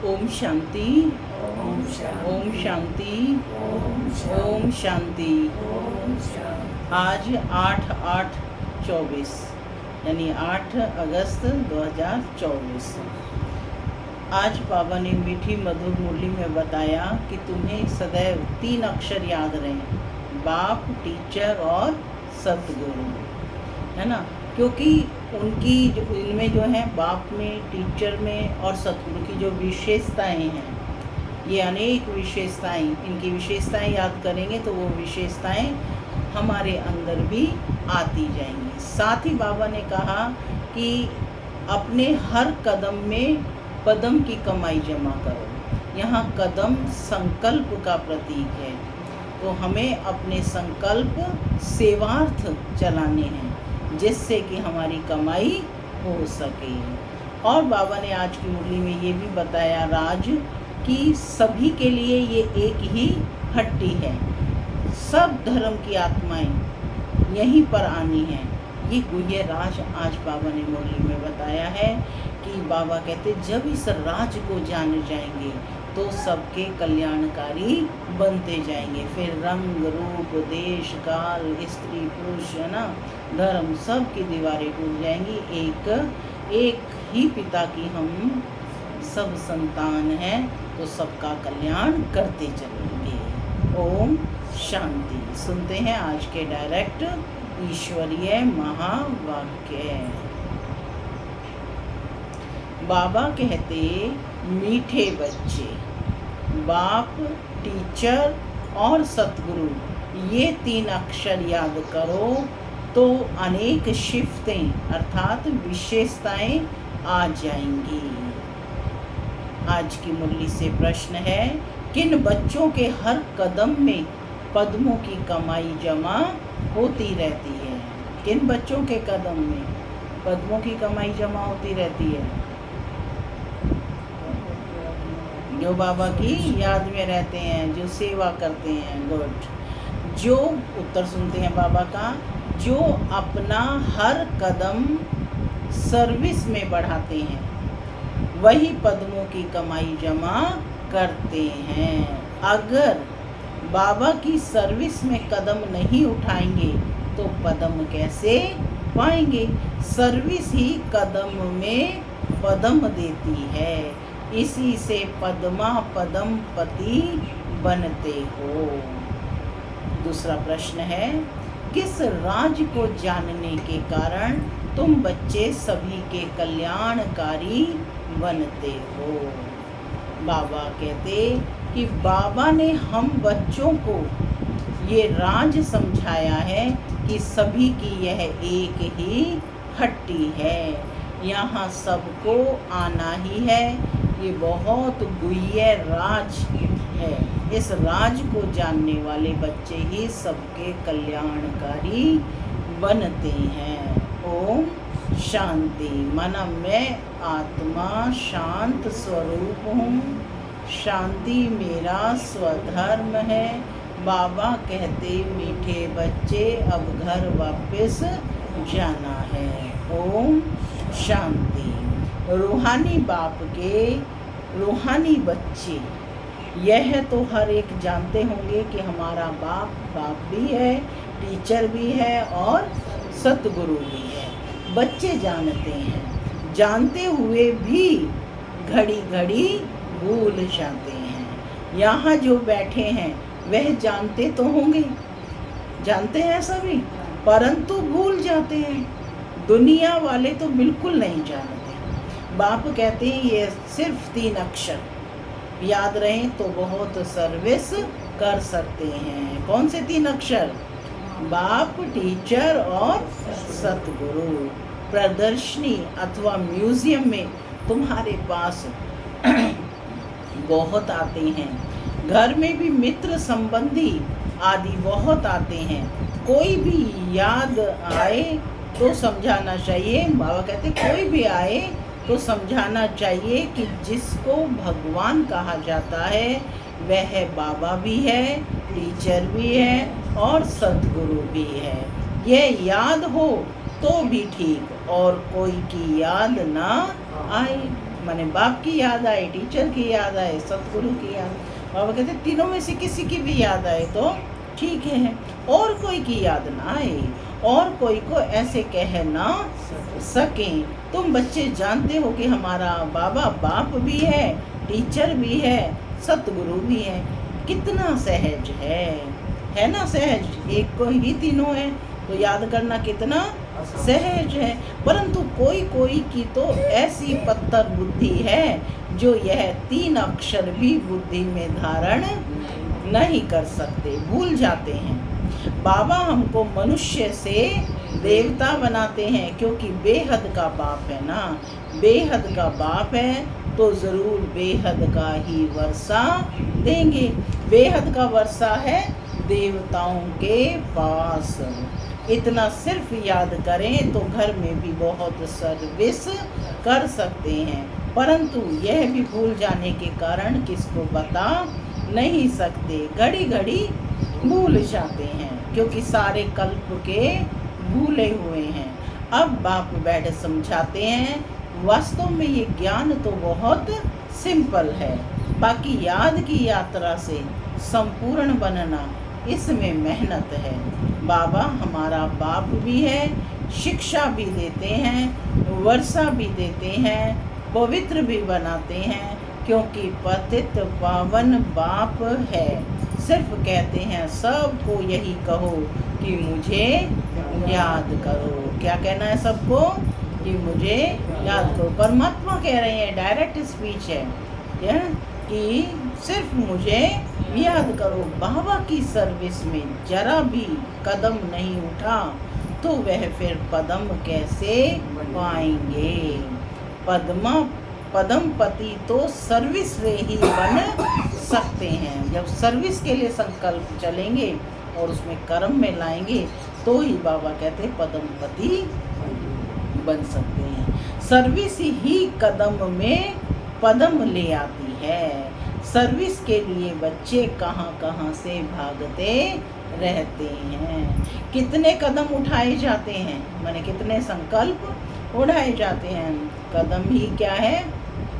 ओम शांति, ओम शांति, ओम शांति, ओम शांति, ओम शांति। ओम शांति। आज 8/8/24 यानी 8 अगस्त 2024। आज बाबा ने मीठी मधुर मुरली में बताया कि तुम्हें सदैव 3 अक्षर याद रहें, बाप, टीचर और सतगुरु, है ना। क्योंकि उनकी इनमें जो है बाप में, टीचर में और सतगुरु की जो विशेषताएं हैं, ये अनेक विशेषताएं, इनकी विशेषताएं याद करेंगे तो वो विशेषताएं हमारे अंदर भी आती जाएंगी। साथ ही बाबा ने कहा कि अपने हर कदम में पदम की कमाई जमा करो। यहाँ कदम संकल्प का प्रतीक है, तो हमें अपने संकल्प सेवार्थ चलाने हैं जिससे कि हमारी कमाई हो सके। और बाबा ने आज की मुरली में ये भी बताया राज कि सभी के लिए ये एक ही हट्टी है, सब धर्म की आत्माएं यहीं पर आनी हैं। ये गुह्य राज आज बाबा ने मुरली में बताया है कि बाबा कहते जब इस राज को जान जाएंगे तो सबके कल्याणकारी बनते जाएंगे। फिर रंग रूप, देश, काल, स्त्री पुरुष, है ना, धर्म, सब की दीवारें टूट जाएंगी। एक ही पिता की हम सब संतान हैं, तो सबका कल्याण करते चलेंगे। ओम शांति। सुनते हैं आज के डायरेक्ट ईश्वरीय महावाक्य। बाबा कहते मीठे बच्चे, बाप, टीचर और सतगुरु, ये 3 अक्षर याद करो तो अनेक शिफ्तें अर्थात विशेषताएं आ जाएंगी। आज की मुरली से प्रश्न है, किन बच्चों के हर कदम में पद्मों की कमाई जमा होती रहती है? किन बच्चों के कदम में पद्मों की कमाई जमा होती रहती है? जो बाबा की याद में रहते हैं, जो सेवा करते हैं। गुड। जो उत्तर सुनते हैं बाबा का, जो अपना हर कदम सर्विस में बढ़ाते हैं वही पद्मों की कमाई जमा करते हैं। अगर बाबा की सर्विस में कदम नहीं उठाएंगे तो पद्म कैसे पाएंगे? सर्विस ही कदम में पद्म देती है, इसी से पद्मा पदम पति बनते हो। दूसरा प्रश्न है, किस राज को जानने के कारण तुम बच्चे सभी के कल्याणकारी बनते हो? बाबा कहते कि बाबा ने हम बच्चों को ये राज समझाया है कि सभी की यह एक ही हट्टी है, यहाँ सबको आना ही है। ये बहुत गुह्य राज है। इस राज को जानने वाले बच्चे ही सबके कल्याणकारी बनते हैं। ओम शांति। माना मैं आत्मा शांत स्वरूप हूँ, शांति मेरा स्वधर्म है। बाबा कहते मीठे बच्चे अब घर वापस जाना है। ओम शांति। रूहानी बाप के रूहानी बच्चे, यह तो हर एक जानते होंगे कि हमारा बाप भी है, टीचर भी है और सतगुरु भी है। बच्चे जानते हैं, जानते हुए भी घड़ी घड़ी भूल जाते हैं। यहाँ जो बैठे हैं वह जानते तो होंगे, जानते हैं सभी, परंतु भूल जाते हैं। दुनिया वाले तो बिल्कुल नहीं जानते। बाप कहते हैं ये सिर्फ 3 अक्षर याद रहें तो बहुत सर्विस कर सकते हैं। कौन से 3 अक्षर? बाप, टीचर और सतगुरु। प्रदर्शनी अथवा म्यूजियम में तुम्हारे पास बहुत आते हैं, घर में भी मित्र संबंधी आदि बहुत आते हैं। कोई भी याद आए तो समझाना चाहिए। बाबा कहते कोई भी आए तो समझाना चाहिए कि जिसको भगवान कहा जाता है वह बाबा भी है, टीचर भी है और सतगुरु भी है। यह याद हो तो भी ठीक, और कोई की याद ना आए माने बाप की याद आए, टीचर की याद आए, सतगुरु की याद। बाबा कहते तीनों में से किसी की भी याद आए तो ठीक है, और कोई की याद ना आए, और कोई को ऐसे कह ना सकें। तुम बच्चे जानते हो कि हमारा बाबा बाप भी है, टीचर भी है, सतगुरु भी है। कितना सहज है ना सहज। एक को ही तीनों है तो याद करना कितना सहज है। परंतु कोई कोई की तो ऐसी पत्थर बुद्धि है जो यह 3 अक्षर भी बुद्धि में धारण नहीं कर सकते, भूल जाते हैं। बाबा हमको मनुष्य से देवता बनाते हैं, क्योंकि बेहद का बाप है ना, बेहद का बाप है तो ज़रूर बेहद का ही वर्षा देंगे। बेहद का वर्षा है देवताओं के पास। इतना सिर्फ याद करें तो घर में भी बहुत सर्विस कर सकते हैं, परंतु यह भी भूल जाने के कारण किसको बता नहीं सकते, घड़ी घड़ी भूल जाते हैं, क्योंकि सारे कल्प के भूले हुए हैं। अब बाप बैठ समझाते हैं, वास्तव में ये ज्ञान तो बहुत सिंपल है, बाकी याद की यात्रा से संपूर्ण बनना इसमें मेहनत है। बाबा हमारा बाप भी है, शिक्षा भी देते हैं, वर्षा भी देते हैं, पवित्र भी बनाते हैं, क्योंकि पतित पावन बाप है। सिर्फ कहते हैं सबको यही कहो कि मुझे याद करो। क्या कहना है सबको? कि मुझे याद करो। परमात्मा कह रहे हैं, डायरेक्ट स्पीच है क्या, कि सिर्फ मुझे याद करो। बाबा की सर्विस में जरा भी कदम नहीं उठा तो वह फिर पदम कैसे पाएंगे? पदमपति तो सर्विस से ही बन सकते हैं। जब सर्विस के लिए संकल्प चलेंगे और उसमें कर्म में लाएंगे तो ही बाबा कहते पदमपति बन सकते हैं। सर्विस ही कदम में पदम ले आती है। सर्विस के लिए बच्चे कहाँ कहाँ से भागते रहते हैं, कितने कदम उठाए जाते हैं, माने कितने संकल्प उठाए जाते हैं। कदम ही क्या है?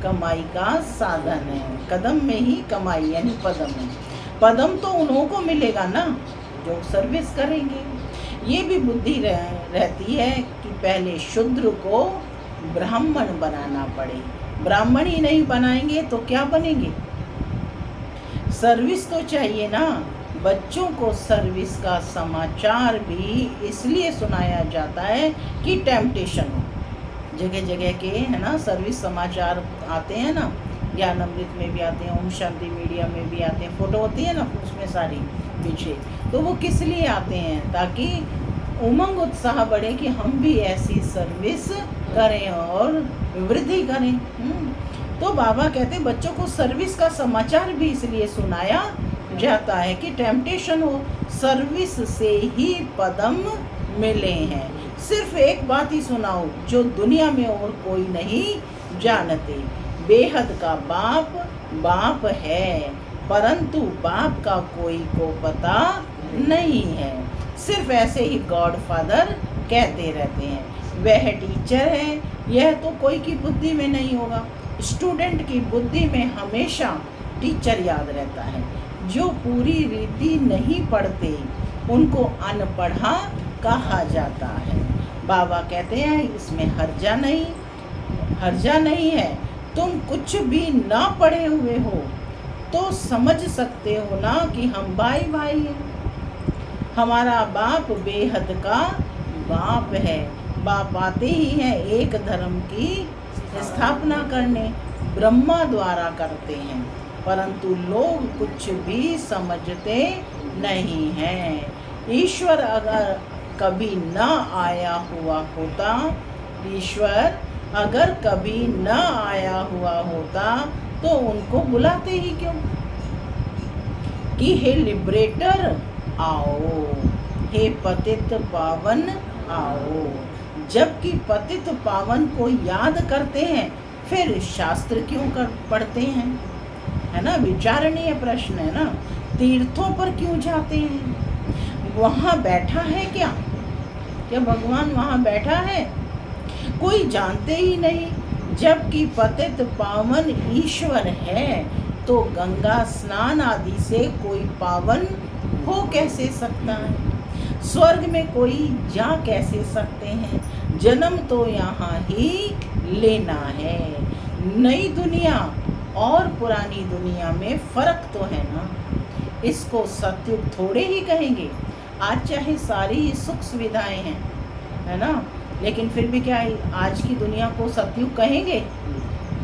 कमाई का साधन है। कदम में ही कमाई यानी पदम है। पदम तो उन्हों को मिलेगा ना जो सर्विस करेंगे। ये भी बुद्धि रहती है कि पहले शूद्र को ब्राह्मण बनाना पड़े। ब्राह्मण ही नहीं बनाएंगे तो क्या बनेंगे? सर्विस तो चाहिए ना। बच्चों को सर्विस का समाचार भी इसलिए सुनाया जाता है कि टेम्पटेशन हो। जगह जगह के है ना सर्विस समाचार आते हैं ना, ज्ञान अमृत में भी आते हैं, ओम शांति मीडिया में भी आते हैं, फोटो होती है ना उसमें सारी पीछे। तो वो किस लिए आते हैं? ताकि उमंग उत्साह बढ़े कि हम भी ऐसी सर्विस करें और वृद्धि करें। तो बाबा कहते बच्चों को सर्विस का समाचार भी इसलिए सुनाया जाता है कि टेम्पटेशन हो। सर्विस से ही पदम मिले हैं। सिर्फ एक बात ही सुनाओ जो दुनिया में और कोई नहीं जानते। बेहद का बाप बाप है, परंतु बाप का कोई को पता नहीं है। सिर्फ ऐसे ही गॉड फादर कहते रहते हैं। वह टीचर है, यह तो कोई की बुद्धि में नहीं होगा। स्टूडेंट की बुद्धि में हमेशा टीचर याद रहता है। जो पूरी रीति नहीं पढ़ते उनको अनपढ़ा कहा जाता है। बाबा कहते हैं इसमें हर्जा नहीं है। तुम कुछ भी ना पढ़े हुए हो तो समझ सकते हो ना कि हम भाई भाई हैं। हमारा बाप बेहद का बाप है। बाप आते ही हैं एक धर्म की स्थापना करने, ब्रह्मा द्वारा करते हैं, परंतु लोग कुछ भी समझते नहीं हैं। ईश्वर अगर कभी न आया हुआ होता, ईश्वर अगर कभी न आया हुआ होता तो उनको बुलाते ही क्यों कि हे लिबरेटर आओ, हे पतित पावन आओ। जबकि पतित पावन को याद करते हैं फिर शास्त्र क्यों पढ़ते हैं? है ना, विचारणीय प्रश्न है ना। तीर्थों पर क्यों जाते हैं? वहाँ बैठा है क्या भगवान वहाँ बैठा है? कोई जानते ही नहीं। जबकि पतित पावन ईश्वर है, तो गंगा स्नान आदि से कोई पावन हो कैसे सकता है? स्वर्ग में कोई जा कैसे सकते हैं? जन्म तो यहाँ ही लेना है। नई दुनिया और पुरानी दुनिया में फर्क तो है ना। इसको सतयुग थोड़े ही कहेंगे। आज चाहे सारी सुख सुविधाएं हैं, है ना, लेकिन फिर भी क्या आज की दुनिया को सतयुग कहेंगे?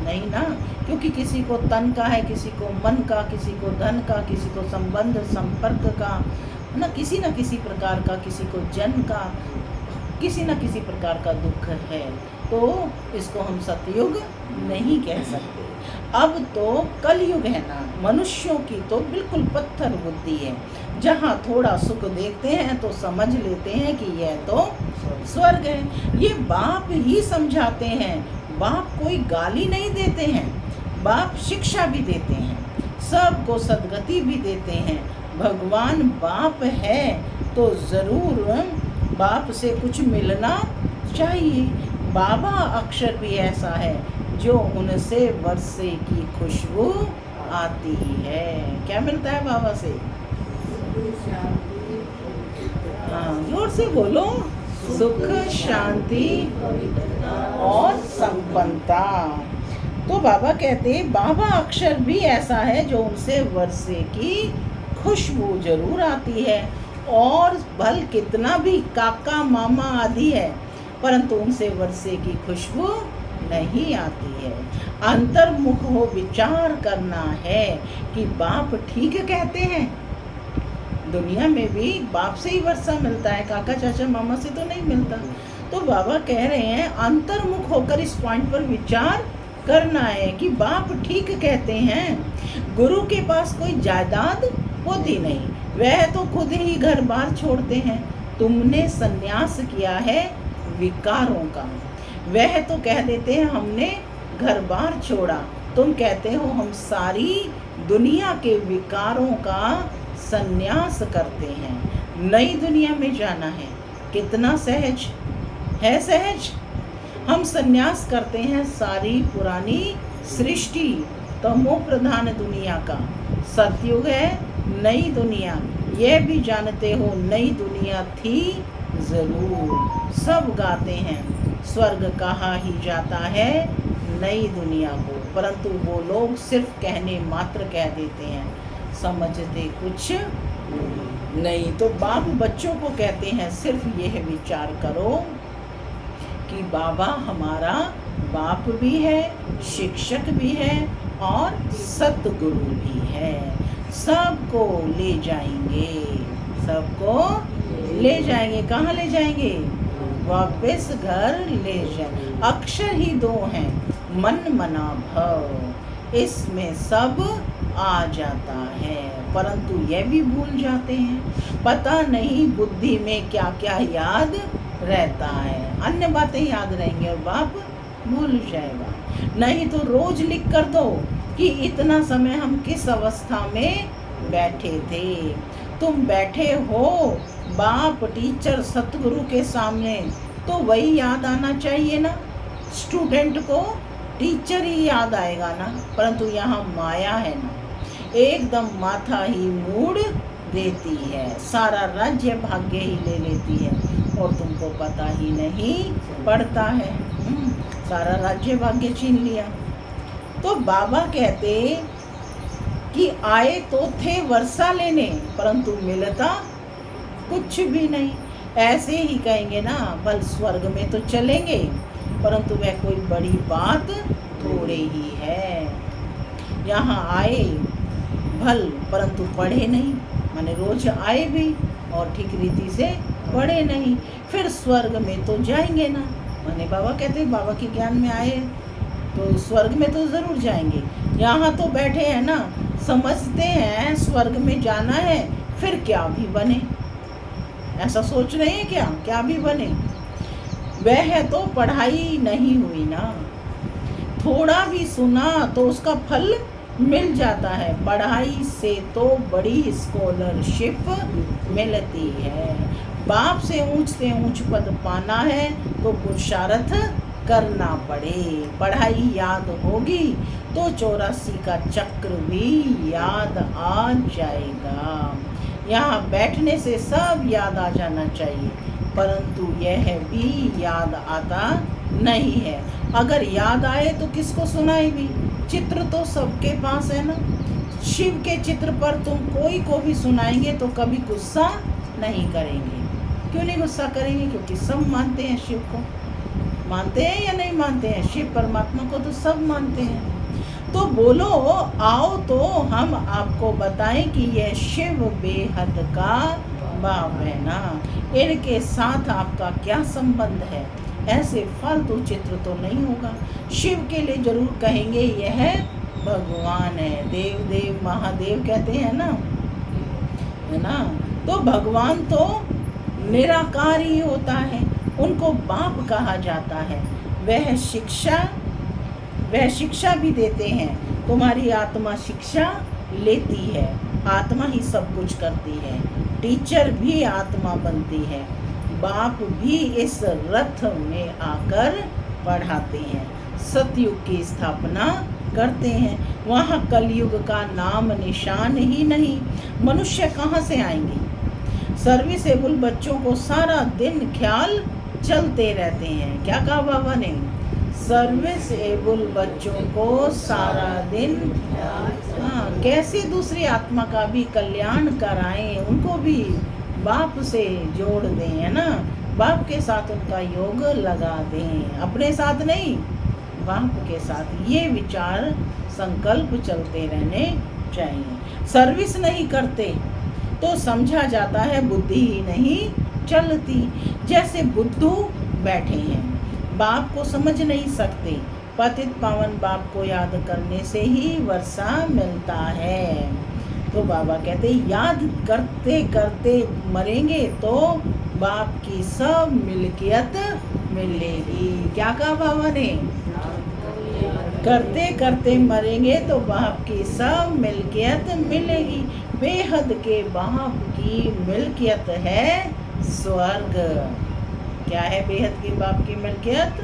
नहीं ना, क्योंकि किसी को तन का है, किसी को मन का, किसी को धन का, किसी को संबंध संपर्क का, ना किसी न किसी प्रकार का, किसी को जन्म का, किसी न किसी प्रकार का दुख है, तो इसको हम सतयुग नहीं कह सकते। अब तो कलयुग है ना। मनुष्यों की तो बिल्कुल पत्थर बुद्धि है, जहाँ थोड़ा सुख देखते हैं तो समझ लेते हैं कि यह तो स्वर्ग है। ये बाप ही समझाते हैं, बाप कोई गाली नहीं देते हैं, बाप शिक्षा भी देते हैं, सबको सद्गति भी देते हैं। भगवान बाप है तो ज़रूर बाप से कुछ मिलना चाहिए। बाबा अक्षर भी ऐसा है जो उनसे वर्षे की खुशबू आती है। क्या मिलता है बाबा से? हाँ, जोर से बोलो। सुख, शांति और संपन्नता। तो बाबा कहते हैं बाबा अक्षर भी ऐसा है जो उनसे वर्षे की खुशबू जरूर आती है, और भल कितना भी काका मामा आदि है, परंतु उनसे वर्षे की खुशबू नहीं आती है। अंतर्मुख हो विचार करना है कि बाप ठीक कहते हैं। दुनिया में भी बाप से ही वर्षा मिलता है, काका चाचा मामा से तो नहीं मिलता। तो बाबा कह रहे हैं अंतर्मुख होकर इस पॉइंट पर विचार करना है कि बाप ठीक कहते हैं। गुरु के पास कोई जायदाद होती नहीं, वह तो खुद ही घर बार छोड़ते हैं। तुमने संन्यास किया है विकारों का, वह तो कह देते हैं हमने घर बार छोड़ा, तुम कहते हो हम सारी दुनिया के विकारों का संन्यास करते हैं। नई दुनिया में जाना है, कितना सहज है। सहज हम संन्यास करते हैं सारी पुरानी सृष्टि तमो प्रधान दुनिया का। सतयुग है नई दुनिया, यह भी जानते हो नई दुनिया थी जरूर। सब गाते हैं स्वर्ग कहा ही जाता है नई दुनिया को, परंतु वो लोग सिर्फ कहने मात्र कह देते हैं, समझते कुछ नहीं। तो बाप बच्चों को कहते हैं सिर्फ यह विचार करो कि बाबा हमारा बाप भी है, शिक्षक भी है और सतगुरु भी है। सबको ले जाएंगे, सबको ले जाएंगे। कहाँ ले जाएंगे? वापस घर ले जाए। अक्षर ही दो हैं, मन मना भव, इसमें सब आ जाता है, परंतु यह भी भूल जाते हैं। पता नहीं बुद्धि में क्या क्या याद रहता है। अन्य बातें याद रहेंगी और बाप भूल जाएगा। नहीं तो रोज लिख कर दो कि इतना समय हम किस अवस्था में बैठे थे। तुम बैठे हो बाप टीचर सतगुरु के सामने, तो वही याद आना चाहिए ना। स्टूडेंट को टीचर ही याद आएगा ना, परंतु यहाँ माया है ना, एकदम माथा ही मूड देती है, सारा राज्य भाग्य ही ले लेती है और तुमको पता ही नहीं पड़ता है। सारा राज्य भाग्य छीन लिया। तो बाबा कहते कि आए तो थे वर्षा लेने, परंतु मिलता कुछ भी नहीं। ऐसे ही कहेंगे ना, बल स्वर्ग में तो चलेंगे, परंतु वह कोई बड़ी बात थोड़े ही है। यहाँ आए भल, परंतु पढ़े नहीं, माने रोज आए भी और ठीक रीति से पढ़े नहीं, फिर स्वर्ग में तो जाएंगे ना। माने बाबा कहते हैं बाबा के ज्ञान में आए तो स्वर्ग में तो ज़रूर जाएंगे। यहाँ तो बैठे हैं ना, समझते हैं स्वर्ग में जाना है, फिर क्या भी बने, ऐसा सोच रहे हैं क्या भी बने। वह तो पढ़ाई नहीं हुई ना, थोड़ा भी सुना तो उसका फल मिल जाता है। पढ़ाई से तो बड़ी स्कॉलरशिप मिलती है। बाप से ऊंच पद पाना है तो पुरुषार्थ करना पड़े। पढ़ाई याद होगी तो 84 का चक्र भी याद आ जाएगा। यहाँ बैठने से सब याद आ जाना चाहिए, परंतु यह भी याद आता नहीं है। अगर याद आए तो किसको सुनाए भी? चित्र तो सबके पास है ना। शिव के चित्र पर तुम कोई को भी सुनाएंगे तो कभी गुस्सा नहीं करेंगे। क्यों नहीं गुस्सा करेंगे? क्योंकि सब मानते हैं शिव को। मानते हैं या नहीं मानते हैं? शिव परमात्मा को तो सब मानते हैं। तो बोलो, आओ तो हम आपको बताएं कि यह शिव बेहद का बाप है ना। इनके साथ आपका क्या संबंध है? ऐसे फालतू चित्र तो नहीं होगा। शिव के लिए जरूर कहेंगे यह भगवान है। देव देव महादेव कहते हैं ना, है ना। तो भगवान तो निराकार ही होता है, उनको बाप कहा जाता है। वह शिक्षा भी देते हैं। तुम्हारी आत्मा शिक्षा लेती है, आत्मा ही सब कुछ करती है। टीचर भी आत्मा बनती है, बाप भी इस रथ में आकर पढ़ाते हैं, सतयुग की स्थापना करते हैं। वहाँ कलयुग का नाम निशान ही नहीं। मनुष्य कहाँ से आएंगे? सर्विसेबल बच्चों को सारा दिन ख्याल चलते रहते हैं। क्या कहा बाबा ने? सर्विसेबल बच्चों को सारा दिन, कैसे दूसरी आत्मा का भी कल्याण कराएं, उनको भी बाप से जोड़ दें, है ना। बाप के साथ उनका योग लगा दें, अपने साथ नहीं, बाप के साथ। ये विचार संकल्प चलते रहने चाहिए। सर्विस नहीं करते तो समझा जाता है बुद्धि ही नहीं चलती। जैसे बुद्धू बैठे हैं, बाप को समझ नहीं सकते। पतित पावन बाप को याद करने से ही वर्षा मिलता है। तो बाबा कहते याद करते करते मरेंगे तो बाप की सब मिल्कियत मिलेगी। क्या कहा बाबा ने? करते करते मरेंगे तो बाप की सब मिल्कियत मिलेगी। बेहद के बाप की मिल्कियत है स्वर्ग। क्या है बेहद के बाप की मिल्कियत?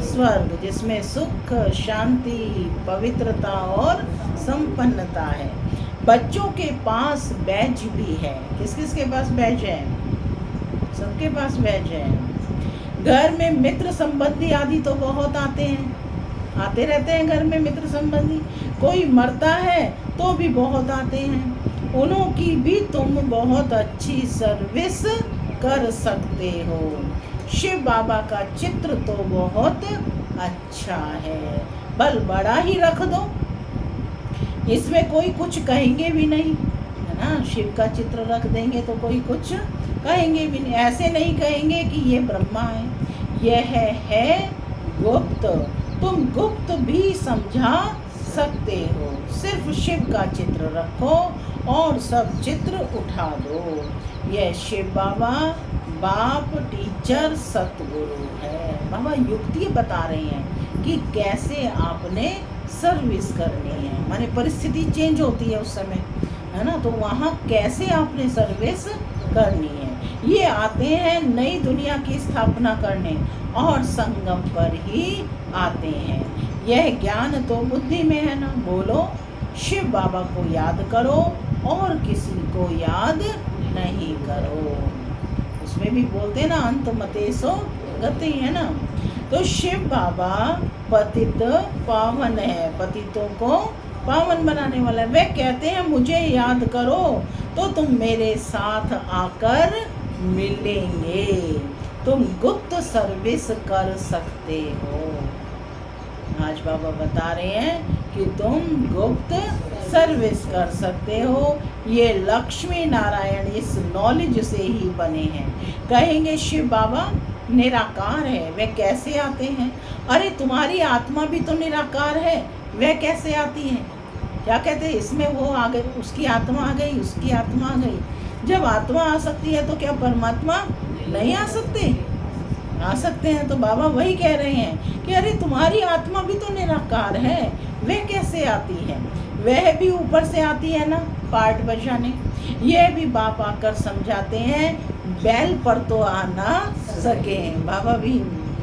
स्वर्ग, जिसमें सुख, शांति, पवित्रता और संपन्नता है। बच्चों के पास बैज भी है। किस किस के पास बैज है? सबके पास बैज है। घर में मित्र संबंधी आदि तो बहुत आते हैं, आते रहते हैं घर में मित्र संबंधी। कोई मरता है तो भी बहुत आते हैं। उन्हों की भी तुम बहुत अच्छी सर्विस कर सकते हो। शिव बाबा का चित्र तो बहुत अच्छा है, बल बड़ा ही रख दो, इसमें कोई कुछ कहेंगे भी नहीं, है ना। शिव का चित्र रख देंगे तो कोई कुछ कहेंगे भी नहीं। ऐसे नहीं कहेंगे कि ये ब्रह्मा है, यह है गुप्त। तुम गुप्त भी समझा सकते हो। सिर्फ शिव का चित्र रखो और सब चित्र उठा दो। यह शिव बाबा बाप, टीचर, सतगुरु है। बाबा युक्ति बता रहे हैं कि कैसे आपने सर्विस करनी है। माने परिस्थिति चेंज होती है उस समय, है ना, तो वहाँ कैसे आपने सर्विस करनी है। ये आते हैं नई दुनिया की स्थापना करने और संगम पर ही आते हैं। यह ज्ञान तो बुद्धि में है ना। बोलो, शिव बाबा को याद करो और किसी को याद नहीं करो। उसमें भी बोलते ना, अंत मतेसो गति, है ना। तो शिव बाबा पतित पावन है, पतितों को पावन बनाने वाला है। वे कहते हैं मुझे याद करो तो तुम मेरे साथ आकर मिलेंगे। तुम गुप्त सर्विस कर सकते हो। आज बाबा बता रहे हैं कि तुम गुप्त सर्विस कर सकते हो। ये लक्ष्मी नारायण इस नॉलेज से ही बने हैं। कहेंगे शिव बाबा निराकार है, वे कैसे आते हैं? अरे तुम्हारी आत्मा भी तो निराकार है, वह कैसे आती है? क्या कहते हैं, इसमें वो आ गई, उसकी आत्मा आ गई, उसकी आत्मा आ गई। जब आत्मा आ सकती है तो क्या परमात्मा नहीं आ सकते? आ सकते हैं। तो बाबा वही कह रहे हैं कि अरे तुम्हारी आत्मा भी तो निराकार है, वह कैसे आती है? वह भी ऊपर से आती है ना, पार्ट बजाने। यह भी बाप आकर समझाते हैं, बैल पर तो आ ना सके। बाबा भी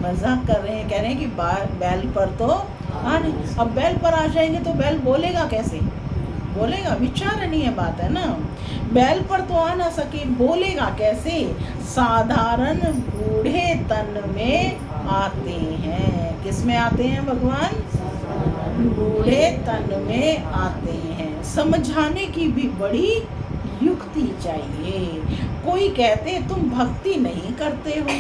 मजाक कर रहे हैं, कह रहे हैं कि बैल पर तो आने। अब बैल पर आ जाएंगे तो बैल बोलेगा कैसे? बोलेगा, विचारणीय बात है ना। बैल पर तो आ ना सके, बोलेगा कैसे? साधारण बूढ़े तन में आते हैं। किस में आते हैं भगवान? बूढ़े तन में आते हैं। समझाने की भी बड़ी युक्ति चाहिए। कोई कहते तुम भक्ति नहीं करते हो,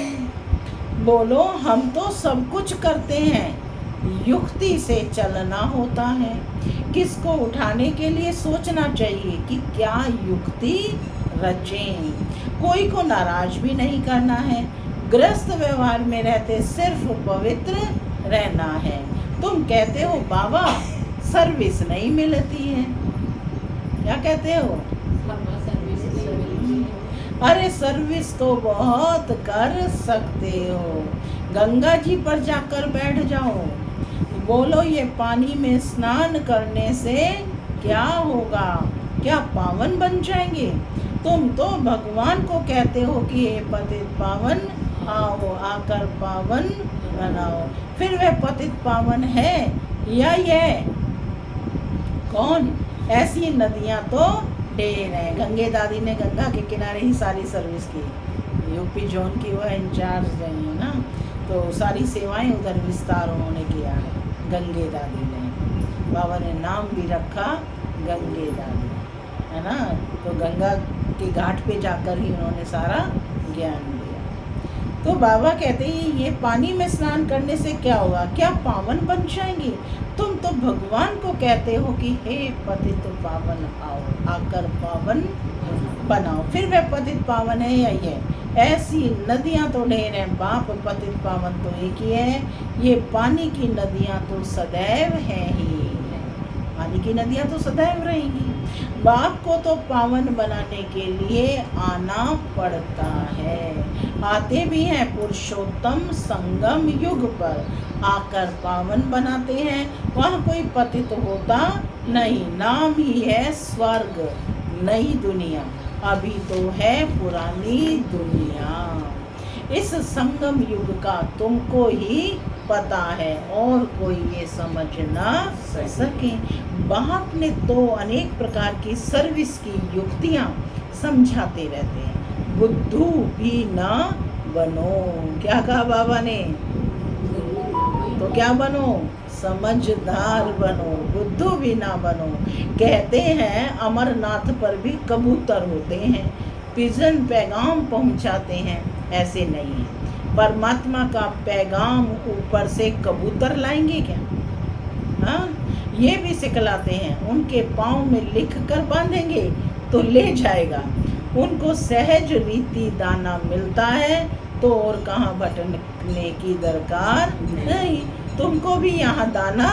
बोलो हम तो सब कुछ करते हैं। युक्ति से चलना होता है। किसको उठाने के लिए सोचना चाहिए कि क्या युक्ति रचें। कोई को नाराज भी नहीं करना है। गृहस्थ व्यवहार में रहते सिर्फ पवित्र रहना है। तुम कहते हो बाबा सर्विस नहीं मिलती है, क्या कहते हो? अरे सर्विस तो बहुत कर सकते हो। गंगा जी पर जाकर बैठ जाओ, बोलो ये पानी में स्नान करने से क्या होगा? क्या पावन बन जाएंगे? तुम तो भगवान को कहते हो कि हे पतित पावन आओ, आकर पावन बनाओ। फिर वह पतित पावन है या यह कौन? ऐसी नदियाँ तो ढेर हैं। गंगे दादी ने गंगा के किनारे ही सारी सर्विस की। यूपी जोन की वह इंचार्ज रही है ना, तो सारी सेवाएं उधर विस्तार उन्होंने किया है। गंगे दादी ने, बाबा ने नाम भी रखा गंगे दादी, है ना। तो गंगा के घाट पे जाकर ही उन्होंने सारा ज्ञान दिया। तो बाबा कहते हैं ये पानी में स्नान करने से क्या होगा? क्या पावन बन जाएंगे? तुम तो भगवान को कहते हो कि हे पतित पावन आओ, आकर पावन बनाओ। फिर वह पतित पावन है या ये? ऐसी नदियाँ तो ढेर हैं बाप, पतित पावन तो एक ही है। ये पानी की नदियाँ तो सदैव हैं ही, पानी की नदियाँ तो सदैव रहेंगी। बाप को तो पावन बनाने के लिए आना पड़ता है। आते भी हैं पुरुषोत्तम संगम युग पर, आकर पावन बनाते हैं। वहाँ कोई पतित होता नहीं, नाम ही है स्वर्ग, नई दुनिया। अभी तो है पुरानी दुनिया। इस संगम युग का तुमको ही पता है, और कोई ये समझ ना सके। बाप ने तो अनेक प्रकार की सर्विस की युक्तियाँ समझाते रहते हैं। बुद्धू भी ना बनो। क्या कहा बाबा ने? तो क्या बनो? समझदार बनो, बुद्धू भी ना बनो। कहते हैं अमरनाथ पर भी कबूतर होते हैं, पिजन पैगाम पहुंचाते हैं। ऐसे नहीं है। परमात्मा का पैगाम ऊपर से कबूतर लाएंगे क्या? हाँ, ये भी सिखलाते हैं। उनके पाँव में लिख कर बांधेंगे तो ले जाएगा। उनको सहज रीति दाना मिलता है तो और कहाँ भटकने की दरकार नहीं। तुमको भी यहाँ दाना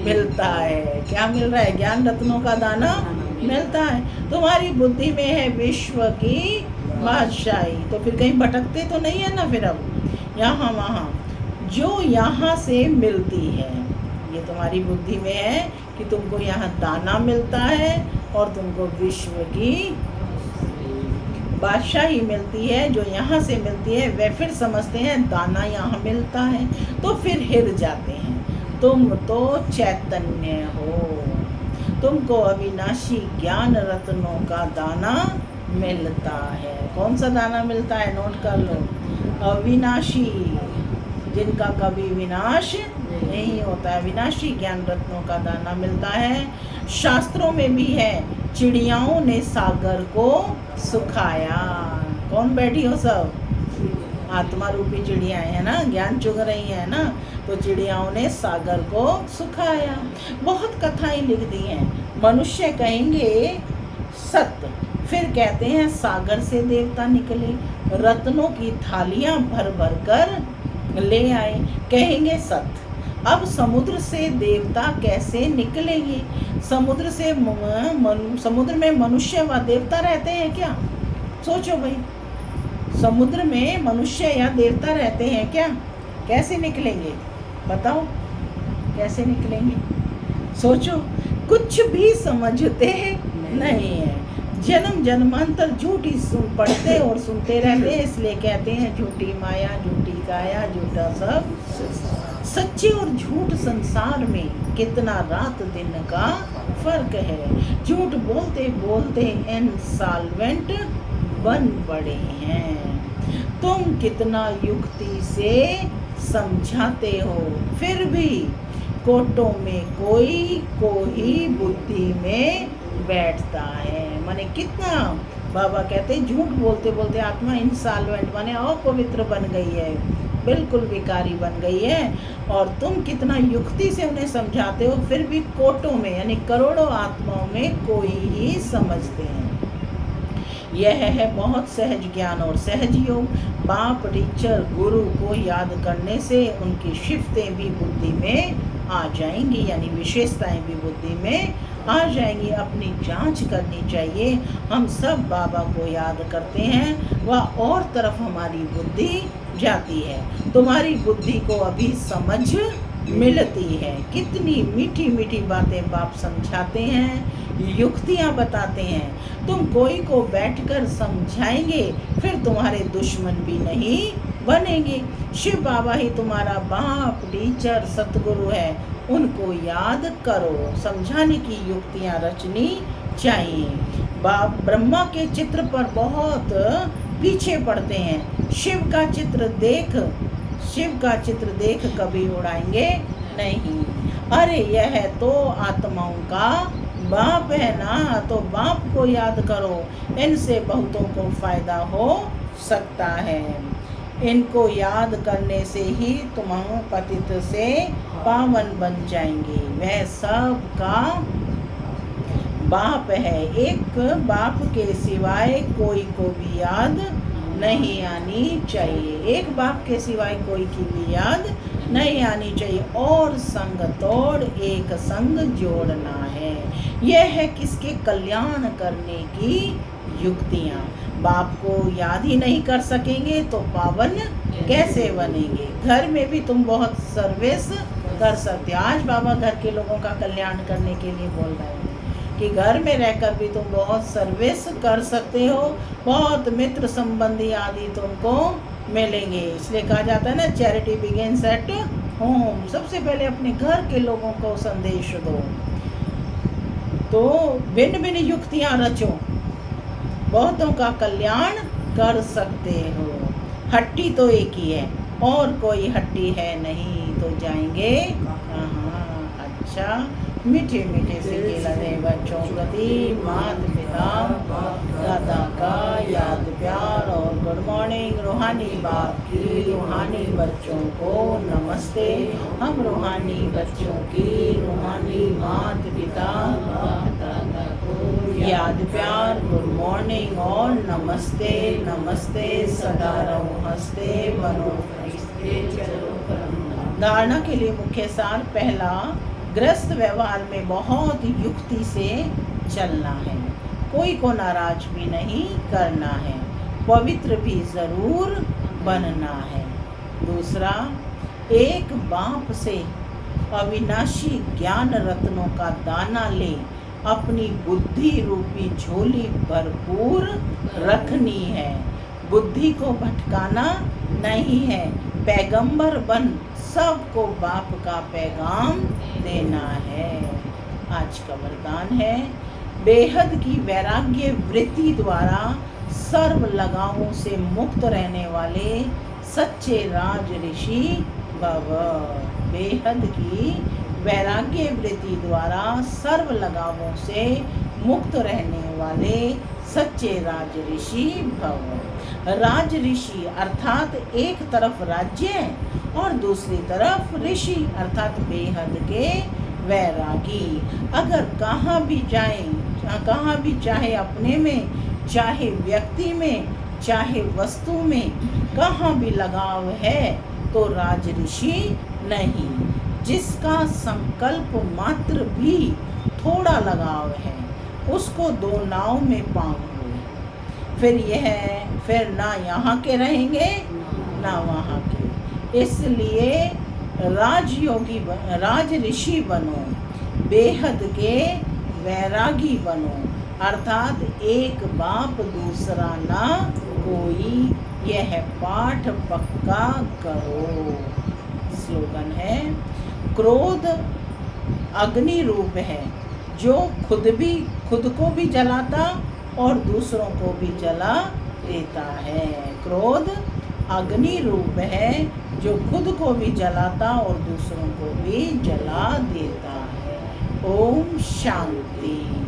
मिलता है। क्या मिल रहा है? ज्ञान रत्नों का दाना मिलता है। तुम्हारी बुद्धि में है विश्व की बादशाही, तो फिर कहीं भटकते तो नहीं है ना। फिर अब यहाँ वहाँ जो यहाँ से मिलती है, ये तुम्हारी बुद्धि में है कि तुमको यहाँ दाना मिलता है और तुमको विश्व की बादशाही मिलती है। जो यहाँ से मिलती है वे फिर समझते हैं दाना यहाँ मिलता है, तो फिर हिर जाते हैं। तुम तो चैतन्य हो, तुमको अविनाशी ज्ञान रत्नों का दाना मिलता है। कौन सा दाना मिलता है? नोट कर लो। अविनाशी, जिनका कभी विनाश नहीं होता है। विनाशी ज्ञान रत्नों का दाना मिलता है। शास्त्रों में भी है, चिड़ियाओं ने सागर को सुखाया। कौन बैठी हो? सब आत्मा रूपी चिड़िया है ना, ज्ञान चुग रही है ना। तो चिड़ियाओं ने सागर को सुखाया। बहुत कथाएं लिख दी हैं। मनुष्य कहेंगे सत्य, फिर कहते हैं सागर से देवता निकले, रत्नों की थालियां भर भर कर ले आए। कहेंगे सत्य। अब समुद्र से देवता कैसे निकलेंगे? समुद्र से समुद्र में मनुष्य व देवता रहते हैं क्या? सोचो भाई, समुद्र में मनुष्य या देवता रहते हैं क्या? कैसे निकलेंगे? बताओ कैसे निकलेंगे? सोचो, कुछ भी समझते नहीं है। जन्म जन्मांतर झूठी सुन पढ़ते और सुनते रहते हैं, इसलिए कहते हैं झूठी माया, झूठी काया, झूठा सब। सच्चे और झूठ संसार में कितना रात दिन का फर्क है। झूठ बोलते बोलते इंसॉल्वेंट बन पड़े हैं। तुम कितना युक्ति से समझाते हो, फिर भी कोटों में कोई बुद्धि में बैठता है। माने कितना, बाबा कहते हैं झूठ बोलते बोलते आत्मा इंसॉल्वेंट माने अपवित्र बन गई है, बिल्कुल विकारी बन गई है। और तुम कितना युक्ति से उन्हें समझाते हो, फिर भी कोटों में यानी करोड़ों आत्माओं में कोई ही समझते हैं। यह है बहुत सहज ज्ञान और सहज योग। बाप टीचर गुरु को याद करने से उनकी शिफ्तें भी बुद्धि में आ जाएंगी, यानी विशेषताएं भी बुद्धि में आ जाएंगी। अपनी जांच करनी चाहिए। हम सब बाबा को याद करते हैं, वह और तरफ हमारी बुद्धि जाती है। तुम्हारी बुद्धि को अभी समझ मिलती है। कितनी मीठी मीठी बातें बाप समझाते हैं, युक्तियाँ बताते हैं। तुम कोई को बैठकर समझाएंगे, फिर तुम्हारे दुश्मन भी नहीं बनेंगे। शिव बाबा ही तुम्हारा बाप टीचर सतगुरु है, उनको याद करो। समझाने की युक्तियाँ रचनी चाहिए। बाप ब्रह्मा के चित्र पर बहुत पीछे पड़ते हैं। शिव का चित्र देख कभी उड़ाएंगे नहीं। अरे यह तो आत्माओं का बाप है ना, तो बाप को याद करो। इनसे बहुतों को फायदा हो सकता है। इनको याद करने से ही तुम पतित से पावन बन जाएंगे। वह सब का बाप है। एक बाप के सिवाय कोई को भी याद नहीं आनी चाहिए। एक बाप के सिवाय कोई की भी याद नहीं आनी चाहिए। और संग तोड़ एक संग जोड़ना है। यह है किसके कल्याण करने की युक्तियाँ। बाप को याद ही नहीं कर सकेंगे तो पावन कैसे बनेंगे। घर में भी तुम बहुत सर्विस कर सकते हो। आज बाबा घर के लोगों का कल्याण करने के लिए बोल रहे हैं कि घर में रहकर भी तुम बहुत सर्विस कर सकते हो। बहुत मित्र संबंधी आदि तुमको मिलेंगे। इसलिए कहा जाता है ना, चैरिटी बिगिंस एट होम। सबसे पहले अपने घर के लोगों को संदेश दो। तो भिन्न भिन्न युक्तियाँ रचो, बहुतों का कल्याण कर सकते हो। हट्टी तो एक ही है, और कोई हट्टी है नहीं, तो जाएंगे कहाँ। अच्छा, मीठे मीठे से लड़े बच्चों प्रति माता पिता दादा का याद प्यार और गुड मॉर्निंग। रूहानी बाप की रूहानी बच्चों को नमस्ते। हम रूहानी बच्चों की रूहानी माता पिता दादा को याद प्यार, गुड मॉर्निंग और नमस्ते। नमस्ते सदा रहो हंसते, बनो फरिश्ते चलो परम। धारणा के लिए मुख्य सार। पहला, गृहस्थ व्यवहार में बहुत युक्ति से चलना है। कोई को नाराज भी नहीं करना है। पवित्र भी जरूर बनना है। दूसरा, एक बाप से अविनाशी ज्ञान रत्नों का दाना ले अपनी बुद्धि रूपी झोली भरपूर रखनी है। बुद्धि को भटकाना नहीं है। पैगंबर बन सबको बाप का पैगाम देना है। आज का वरदान है, बेहद की वैराग्य वृत्ति द्वारा सर्व लगावों से मुक्त रहने वाले सच्चे राज ऋषि भव। बेहद की वैराग्य वृत्ति द्वारा सर्व लगावों से मुक्त रहने वाले सच्चे राज ऋषि भव। राज ऋषि अर्थात एक तरफ राज्य और दूसरी तरफ ऋषि अर्थात बेहद के वैरागी। अगर कहाँ भी जाएं, कहाँ भी, चाहे अपने में, चाहे व्यक्ति में, चाहे वस्तु में, कहाँ भी लगाव है तो राज ऋषि नहीं। जिसका संकल्प मात्र भी थोड़ा लगाव है, उसको दो नाव में पाँव हुए। फिर ना यहाँ के रहेंगे ना वहाँ के। इसलिए राज ऋषि बनो, बेहद के वैरागी बनो। अर्थात एक बाप दूसरा ना कोई, यह पाठ पक्का करो। स्लोगन है, क्रोध अग्नि रूप है जो खुद को भी जलाता और दूसरों को भी जला देता है। क्रोध अग्नि रूप है जो खुद को भी जलाता और दूसरों को भी जला देता है। ओम शांति।